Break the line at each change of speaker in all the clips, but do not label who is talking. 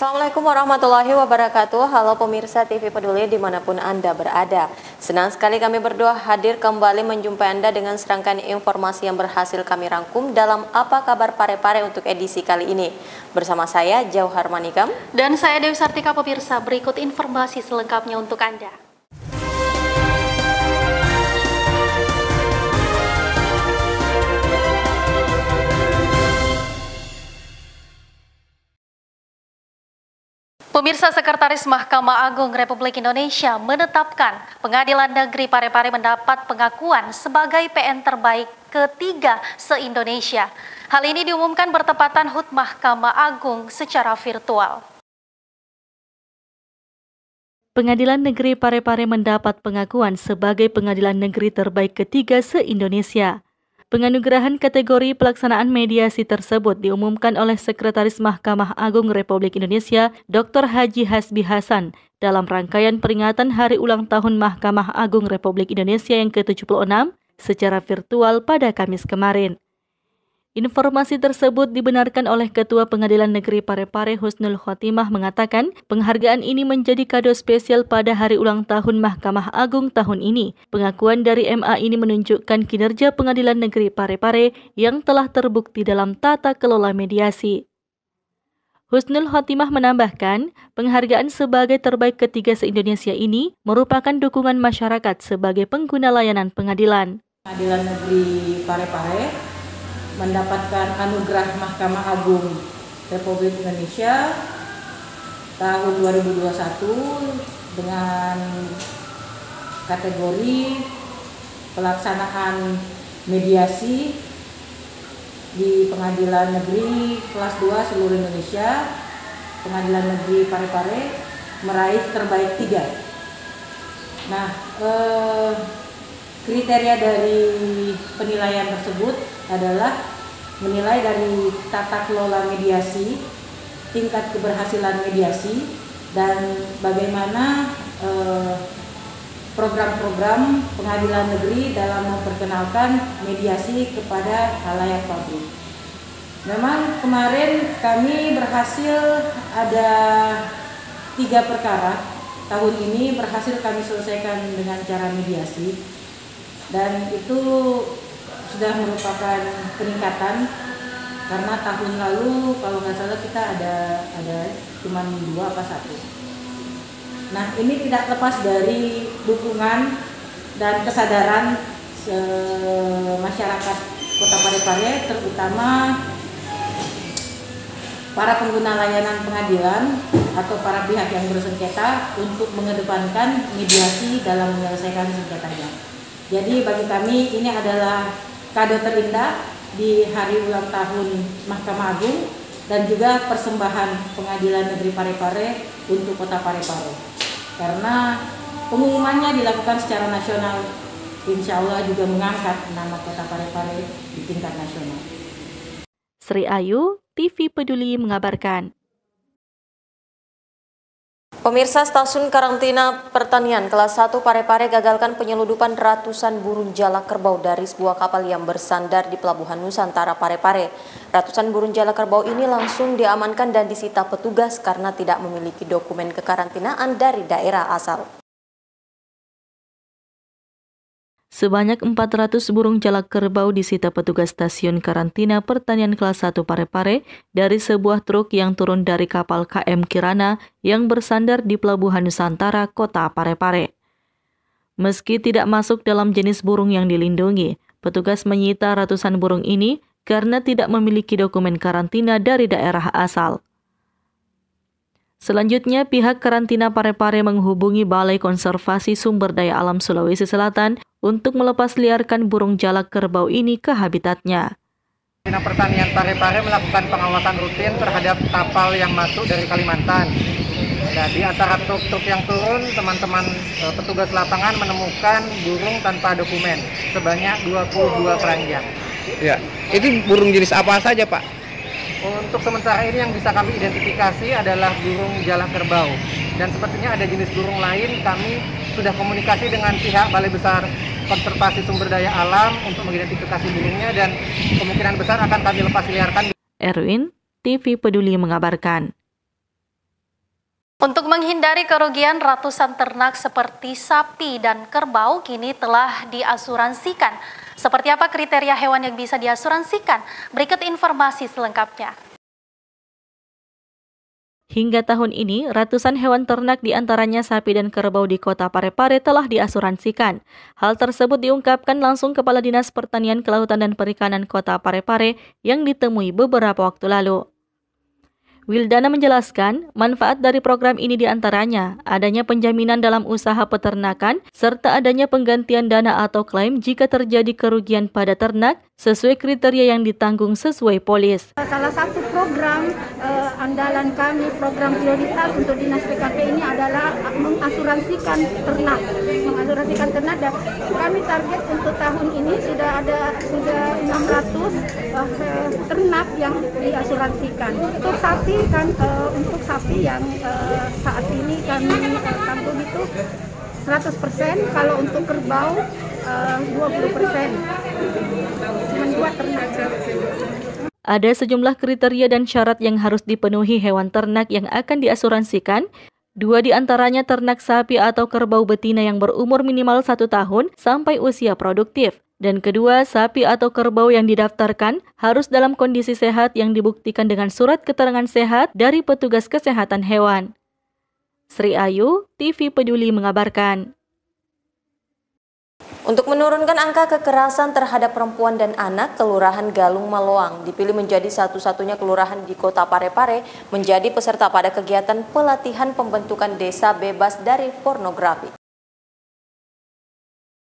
Assalamualaikum warahmatullahi wabarakatuh. Halo pemirsa TV Peduli dimanapun Anda berada. Senang sekali kami berdua hadir kembali menjumpai Anda dengan serangkaian informasi yang berhasil kami rangkum dalam Apa Kabar Parepare untuk edisi kali ini. Bersama saya Jauhar Manikam.
Dan saya Dewi Sartika. Pemirsa, berikut informasi selengkapnya untuk Anda. Pemirsa, Sekretaris Mahkamah Agung Republik Indonesia menetapkan Pengadilan Negeri Parepare mendapat pengakuan sebagai PN terbaik ketiga se-Indonesia. Hal ini diumumkan bertepatan HUT Mahkamah Agung secara virtual.
Pengadilan Negeri Parepare mendapat pengakuan sebagai Pengadilan Negeri terbaik ketiga se-Indonesia. Penganugerahan kategori pelaksanaan mediasi tersebut diumumkan oleh Sekretaris Mahkamah Agung Republik Indonesia, Dr. Haji Hasbi Hasan, dalam rangkaian peringatan Hari Ulang Tahun Mahkamah Agung Republik Indonesia yang ke-76 secara virtual pada Kamis kemarin. Informasi tersebut dibenarkan oleh Ketua Pengadilan Negeri Parepare Husnul Khotimah mengatakan penghargaan ini menjadi kado spesial pada Hari Ulang Tahun Mahkamah Agung tahun ini. Pengakuan dari MA ini menunjukkan kinerja Pengadilan Negeri Parepare yang telah terbukti dalam tata kelola mediasi. Husnul Khotimah menambahkan, penghargaan sebagai terbaik ketiga se-Indonesia ini merupakan dukungan masyarakat sebagai pengguna layanan pengadilan.
Pengadilan Negeri Parepare mendapatkan anugerah Mahkamah Agung Republik Indonesia tahun 2021 dengan kategori pelaksanaan mediasi di Pengadilan Negeri kelas 2 seluruh Indonesia. Pengadilan Negeri Parepare meraih terbaik 3. Nah, kriteria dari penilaian tersebut adalah menilai dari tata kelola mediasi, tingkat keberhasilan mediasi, dan bagaimana program-program pengadilan negeri dalam memperkenalkan mediasi kepada khalayak publik. Memang kemarin kami berhasil ada 3 perkara, tahun ini berhasil kami selesaikan dengan cara mediasi, dan itu sudah merupakan peningkatan karena tahun lalu kalau nggak salah kita ada cuma 2 apa 1. Nah, ini tidak lepas dari dukungan dan kesadaran masyarakat Kota Parepare, terutama para pengguna layanan pengadilan atau para pihak yang bersengketa untuk mengedepankan mediasi dalam menyelesaikan sengketanya. Jadi bagi kami ini adalah kado terindah di Hari Ulang Tahun Mahkamah Agung dan juga persembahan Pengadilan Negeri Parepare untuk Kota Parepare. Karena pengumumannya dilakukan secara nasional, insya Allah juga mengangkat nama Kota Parepare di tingkat nasional.
Sri Ayu, TV Peduli mengabarkan.
Pemirsa, Stasiun Karantina Pertanian kelas 1 Parepare gagalkan penyeludupan ratusan burung jalak kerbau dari sebuah kapal yang bersandar di Pelabuhan Nusantara Parepare. Ratusan burung jalak kerbau ini langsung diamankan dan disita petugas karena tidak memiliki dokumen kekarantinaan dari daerah asal.
Sebanyak 400 burung jalak kerbau disita petugas Stasiun Karantina Pertanian kelas 1 Parepare dari sebuah truk yang turun dari kapal KM Kirana yang bersandar di Pelabuhan Nusantara, Kota Parepare. Meski tidak masuk dalam jenis burung yang dilindungi, petugas menyita ratusan burung ini karena tidak memiliki dokumen karantina dari daerah asal. Selanjutnya, pihak karantina Parepare menghubungi Balai Konservasi Sumber Daya Alam Sulawesi Selatan untuk melepas liarkan burung jalak kerbau ini ke habitatnya.
Karantina Pertanian Parepare melakukan pengawasan rutin terhadap kapal yang masuk dari Kalimantan. Nah, di antara truk-truk yang turun, teman-teman petugas lapangan menemukan burung tanpa dokumen sebanyak 22 keranjang.
Ya, itu burung jenis apa saja, Pak?
Untuk sementara ini yang bisa kami identifikasi adalah burung jalak kerbau. Dan sepertinya ada jenis burung lain, kami sudah komunikasi dengan pihak Balai Besar Konservasi Sumber Daya Alam untuk mengidentifikasi burungnya dan kemungkinan besar akan kami lepas liarkan.
Erwin, TV Peduli mengabarkan.
Untuk menghindari kerugian, ratusan ternak seperti sapi dan kerbau kini telah diasuransikan. Seperti apa kriteria hewan yang bisa diasuransikan? Berikut informasi selengkapnya.
Hingga tahun ini, ratusan hewan ternak diantaranya sapi dan kerbau di Kota Parepare telah diasuransikan. Hal tersebut diungkapkan langsung Kepala Dinas Pertanian, Kelautan dan Perikanan Kota Parepare yang ditemui beberapa waktu lalu. Wildana menjelaskan, manfaat dari program ini diantaranya adanya penjaminan dalam usaha peternakan serta adanya penggantian dana atau klaim jika terjadi kerugian pada ternak sesuai kriteria yang ditanggung sesuai polis.
Salah satu program andalan kami, program prioritas untuk Dinas PKP ini adalah mengasuransikan ternak. Dan kami target untuk tahun ini sudah 600 ternak yang diasuransikan. Untuk sapi yang saat ini kami tanggung itu 100%, kalau untuk kerbau 20%. Cuma 2 ternak.
Ada sejumlah kriteria dan syarat yang harus dipenuhi hewan ternak yang akan diasuransikan. 2 di antaranya ternak sapi atau kerbau betina yang berumur minimal 1 tahun sampai usia produktif. Dan kedua, sapi atau kerbau yang didaftarkan harus dalam kondisi sehat yang dibuktikan dengan surat keterangan sehat dari petugas kesehatan hewan. Sri Ayu, TV Peduli mengabarkan.
Untuk menurunkan angka kekerasan terhadap perempuan dan anak, Kelurahan Galung Maloang dipilih menjadi satu-satunya kelurahan di Kota Parepare menjadi peserta pada kegiatan pelatihan pembentukan desa bebas dari pornografi.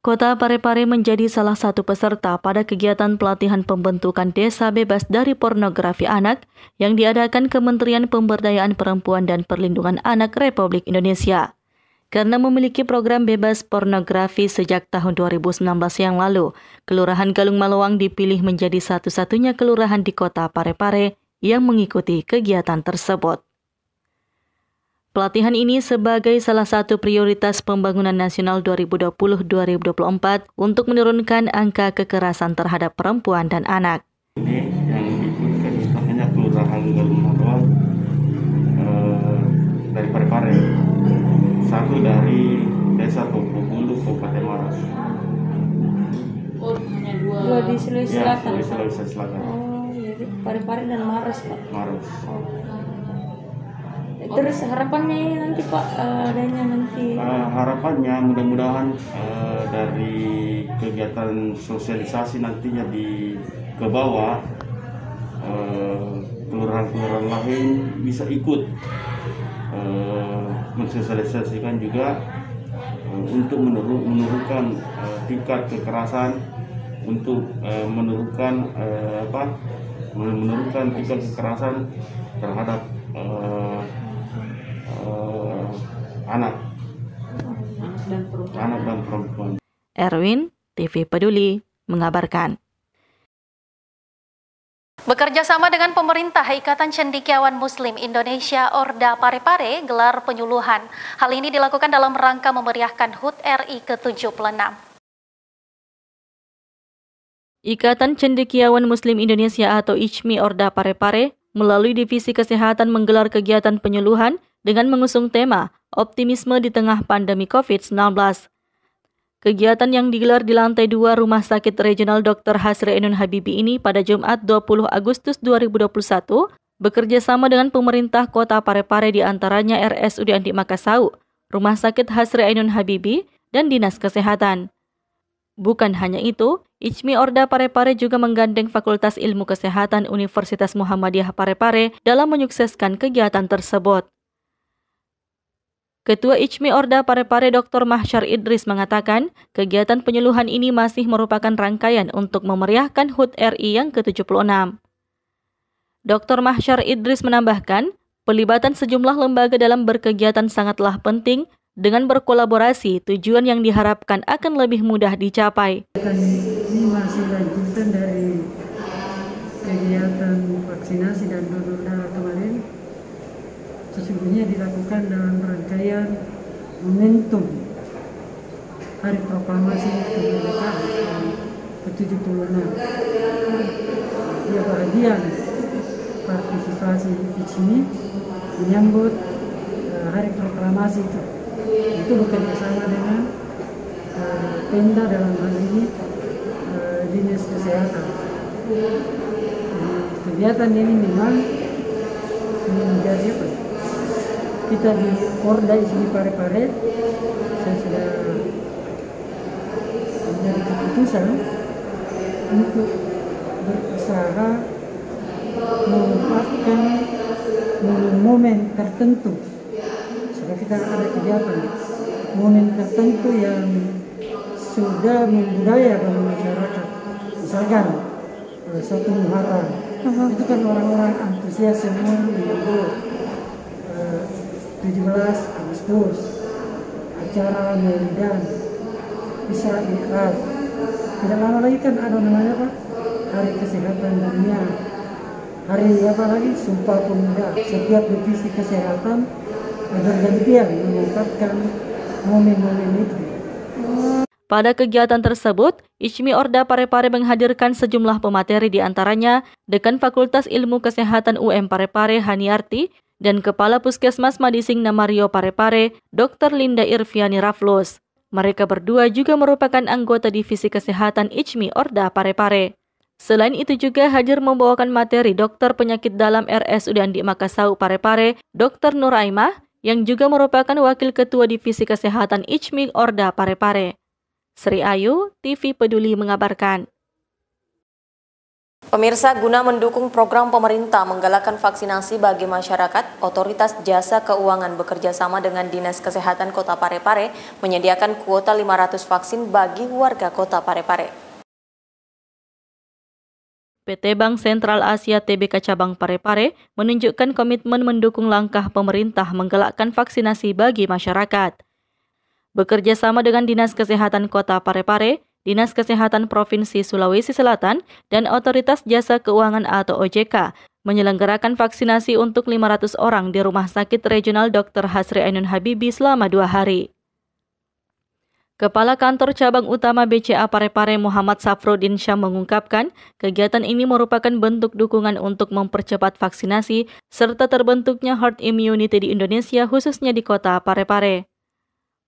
Kota Parepare menjadi salah satu peserta pada kegiatan pelatihan pembentukan desa bebas dari pornografi anak yang diadakan Kementerian Pemberdayaan Perempuan dan Perlindungan Anak Republik Indonesia. Karena memiliki program bebas pornografi sejak tahun 2019 yang lalu, Kelurahan Galung Maloang dipilih menjadi satu-satunya kelurahan di Kota Parepare yang mengikuti kegiatan tersebut. Pelatihan ini sebagai salah satu prioritas pembangunan nasional 2020-2024 untuk menurunkan angka kekerasan terhadap perempuan dan anak.
Ini yang diikutkan namanya Kelurahan Galung Maloang dari Parepare. Satu dari Desa Tompo Bulu, Kabupaten Maros.
Oh, hanya dua di Sulawesi Selatan.
Ya, di Sulawesi Selatan.
Oh, jadi Parepare dan Maros, Pak.
Maros.
Oh. Terus harapannya nanti Pak, adanya nanti?
Harapannya mudah-mudahan dari kegiatan sosialisasi nantinya ke bawah, kelurahan-kelurahan lain bisa ikut mensosialisasikan juga untuk menurunkan tingkat kekerasan, untuk menurunkan tingkat kekerasan terhadap anak dan perempuan.
Erwin, TV Peduli, mengabarkan.
Bekerja sama dengan pemerintah, Ikatan Cendekiawan Muslim Indonesia Orda Parepare gelar penyuluhan. Hal ini dilakukan dalam rangka memeriahkan HUT RI ke-76.
Ikatan Cendekiawan Muslim Indonesia atau ICMI Orda Parepare melalui Divisi Kesehatan menggelar kegiatan penyuluhan dengan mengusung tema Optimisme di Tengah Pandemi COVID-19. Kegiatan yang digelar di lantai 2 Rumah Sakit Regional Dr. Hasri Ainun Habibie ini pada Jumat 20 Agustus 2021 bekerja sama dengan pemerintah Kota Parepare diantaranya RSUD Andi Makassau, Rumah Sakit Hasri Ainun Habibie, dan Dinas Kesehatan. Bukan hanya itu, ICMI Orda Parepare juga menggandeng Fakultas Ilmu Kesehatan Universitas Muhammadiyah Parepare dalam menyukseskan kegiatan tersebut. Ketua ICMI Orda Parepare Dr. Mahsyar Idris mengatakan, kegiatan penyuluhan ini masih merupakan rangkaian untuk memeriahkan HUT RI yang ke-76. Dr. Mahsyar Idris menambahkan, pelibatan sejumlah lembaga dalam berkegiatan sangatlah penting. Dengan berkolaborasi, tujuan yang diharapkan akan lebih mudah dicapai.
Ini masih lanjutan dari kegiatan vaksinasi dan donor darah kemarin. Sesungguhnya dilakukan dalam rangkaian momentum Hari Proklamasi Kemerdekaan ke-76. Dia bahagian partisipasi di sini menyambut hari proklamasi itu bekerja sama dengan Pemda, dalam hal ini Dinas Kesehatan. Kegiatan ini memang menjadi apa? Kita di Porda ISMI Parepare, saya sudah menjadi keputusan untuk berusaha memanfaatkan momen tertentu. Supaya kita ada kegiatan momen tertentu yang sudah membudaya dalam masyarakat. Misalkan satu Muharram, itu kan orang-orang antusias semua menyambut 17 Agustus, acara Maulidan, Isra Mi'raj. Tidak lama lagi kan ada namanya apa? Hari Kesehatan Dunia. Hari apa lagi? Sumpah Pemuda. Setiap divisi kesehatan bergantian mengungkapkan momen-momen itu.
Pada kegiatan tersebut, ISMI Orda Parepare menghadirkan sejumlah pemateri, di antaranya Dekan Fakultas Ilmu Kesehatan UM Parepare Haniarti dan Kepala Puskesmas Madising Namario Parepare, Dr. Linda Irviani Raflos. Mereka berdua juga merupakan anggota Divisi Kesehatan ISMI Orda Parepare. Selain itu juga hadir membawakan materi dokter penyakit dalam RSUD Andi Makassau Parepare, Dr. Nuraimah, yang juga merupakan Wakil Ketua Divisi Kesehatan ISMI Orda Parepare. Sri Ayu, TV Peduli mengabarkan.
Pemirsa, guna mendukung program pemerintah menggalakkan vaksinasi bagi masyarakat, Otoritas Jasa Keuangan bekerjasama dengan Dinas Kesehatan Kota Parepare menyediakan kuota 500 vaksin bagi warga Kota Parepare.
PT Bank Sentral Asia Tbk Cabang Parepare menunjukkan komitmen mendukung langkah pemerintah menggalakkan vaksinasi bagi masyarakat. Bekerja sama dengan Dinas Kesehatan Kota Parepare, Dinas Kesehatan Provinsi Sulawesi Selatan, dan Otoritas Jasa Keuangan atau OJK menyelenggarakan vaksinasi untuk 500 orang di Rumah Sakit Regional Dr. Hasri Ainun Habibi selama 2 hari. Kepala Kantor Cabang Utama BCA Parepare Muhammad Safruddin Syam mengungkapkan, kegiatan ini merupakan bentuk dukungan untuk mempercepat vaksinasi serta terbentuknya herd immunity di Indonesia, khususnya di Kota Parepare.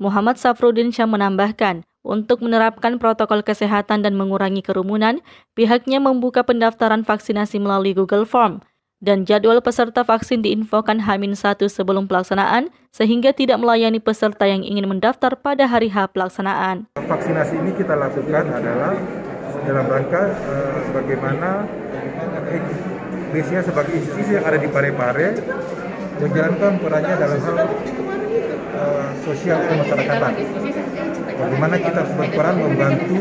Muhammad Safruddin Syam menambahkan, untuk menerapkan protokol kesehatan dan mengurangi kerumunan, pihaknya membuka pendaftaran vaksinasi melalui Google Form, dan jadwal peserta vaksin diinfokan H-1 sebelum pelaksanaan, sehingga tidak melayani peserta yang ingin mendaftar pada hari H pelaksanaan.
Vaksinasi ini kita lakukan adalah dalam rangka bagaimana biasanya sebagai institusi yang ada di Parepare menjalankan perannya dalam hal sosial kemasyarakatan. Bagaimana kita harus berperan membantu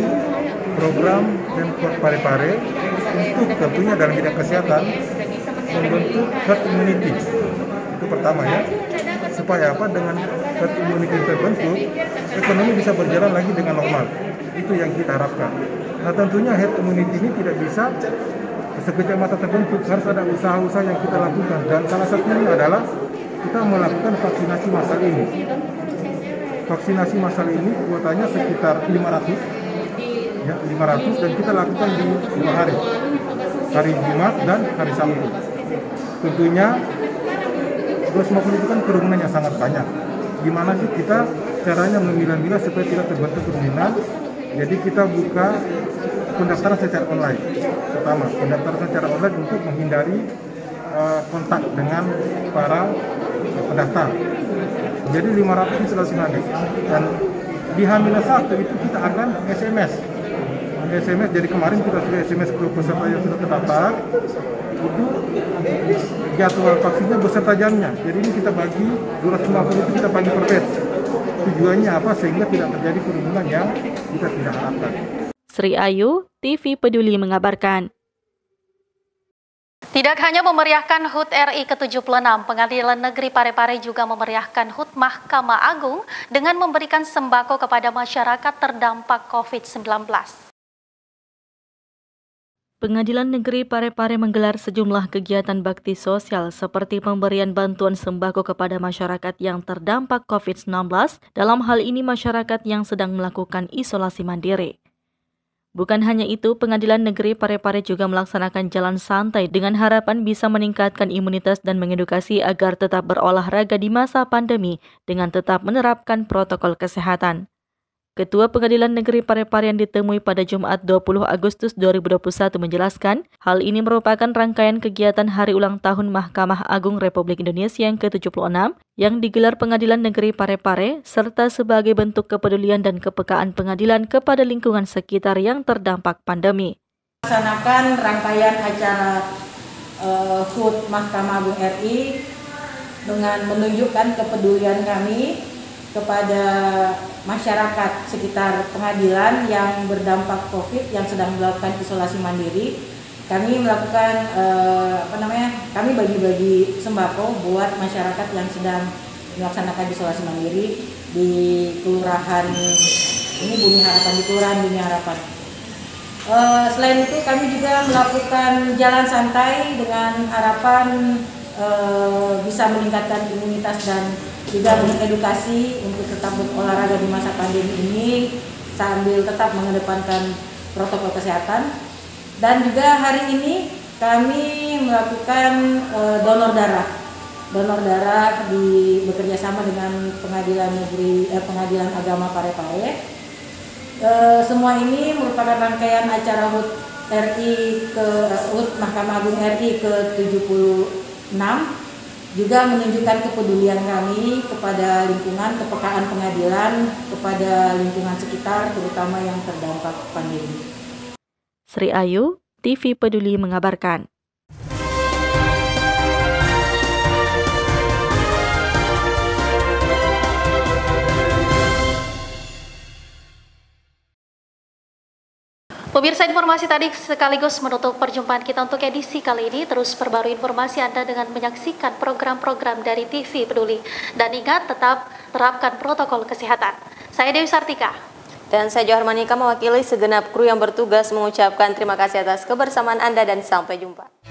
program Pemkot Parepare untuk tentunya dalam bidang kesehatan membentuk herd immunity. Itu pertama ya. Supaya apa? Dengan herd immunity terbentuk, ekonomi bisa berjalan lagi dengan normal. Itu yang kita harapkan. Nah tentunya herd immunity ini tidak bisa sekejap mata terbentuk, harus ada usaha-usaha yang kita lakukan. Dan salah satunya adalah kita melakukan vaksinasi massal ini. Vaksinasi massal ini kuotanya sekitar 500, ya 500, dan kita lakukan di 2 hari, hari Jumat dan hari Sabtu. Tentunya 250 itu kan kerumunannya sangat banyak. Gimana sih kita caranya memilah-milah supaya tidak terbentuk kerumunan? Jadi kita buka pendaftaran secara online. Pertama, pendaftaran secara online untuk menghindari kontak dengan para pendaftar. Jadi 500 installasi habis. Dan di H-1 itu kita akan SMS. Jadi kemarin kita sudah SMS ke peserta yang sudah terdaftar. Itu jadwal vaksinnya beserta jamnya. Jadi ini kita bagi 250 itu kita bagi per batch. Tujuannya apa? Sehingga tidak terjadi kerumunan yang kita tidak harapkan.
Sri Ayu, TV Peduli mengabarkan.
Tidak hanya memeriahkan HUT RI ke-76, Pengadilan Negeri Parepare juga memeriahkan HUT Mahkamah Agung dengan memberikan sembako kepada masyarakat terdampak COVID-19.
Pengadilan Negeri Parepare menggelar sejumlah kegiatan bakti sosial seperti pemberian bantuan sembako kepada masyarakat yang terdampak COVID-19, dalam hal ini masyarakat yang sedang melakukan isolasi mandiri. Bukan hanya itu, Pengadilan Negeri Parepare juga melaksanakan jalan santai dengan harapan bisa meningkatkan imunitas dan mengedukasi agar tetap berolahraga di masa pandemi dengan tetap menerapkan protokol kesehatan. Ketua Pengadilan Negeri Parepare yang ditemui pada Jumat 20 Agustus 2021 menjelaskan, hal ini merupakan rangkaian kegiatan Hari Ulang Tahun Mahkamah Agung Republik Indonesia yang ke-76 yang digelar Pengadilan Negeri Parepare serta sebagai bentuk kepedulian dan kepekaan pengadilan kepada lingkungan sekitar yang terdampak pandemi.
Melaksanakan rangkaian acara HUT Mahkamah Agung RI dengan menunjukkan kepedulian kami kepada masyarakat sekitar pengadilan yang berdampak COVID yang sedang melakukan isolasi mandiri. Kami melakukan kami bagi-bagi sembako buat masyarakat yang sedang melaksanakan isolasi mandiri di kelurahan ini Bumi Harapan, di kelurahan Bumi Harapan. Selain itu kami juga melakukan jalan santai dengan harapan bisa meningkatkan imunitas dan juga mengedukasi untuk tetap berolahraga di masa pandemi ini sambil tetap mengedepankan protokol kesehatan. Dan juga hari ini kami melakukan donor darah bekerja sama dengan Pengadilan Agama Parepare. Semua ini merupakan rangkaian acara HUT Mahkamah Agung RI ke-76, juga menunjukkan kepedulian kami kepada lingkungan, kepekaan pengadilan, kepada lingkungan sekitar, terutama yang terdampak pandemi.
Sri Ayu, TV Peduli mengabarkan.
Pemirsa, informasi tadi sekaligus menutup perjumpaan kita untuk edisi kali ini. Terus perbarui informasi Anda dengan menyaksikan program-program dari TV Peduli. Dan ingat, tetap terapkan protokol kesehatan. Saya Dewi Sartika.
Dan saya Johar Manika mewakili segenap kru yang bertugas mengucapkan terima kasih atas kebersamaan Anda dan sampai jumpa.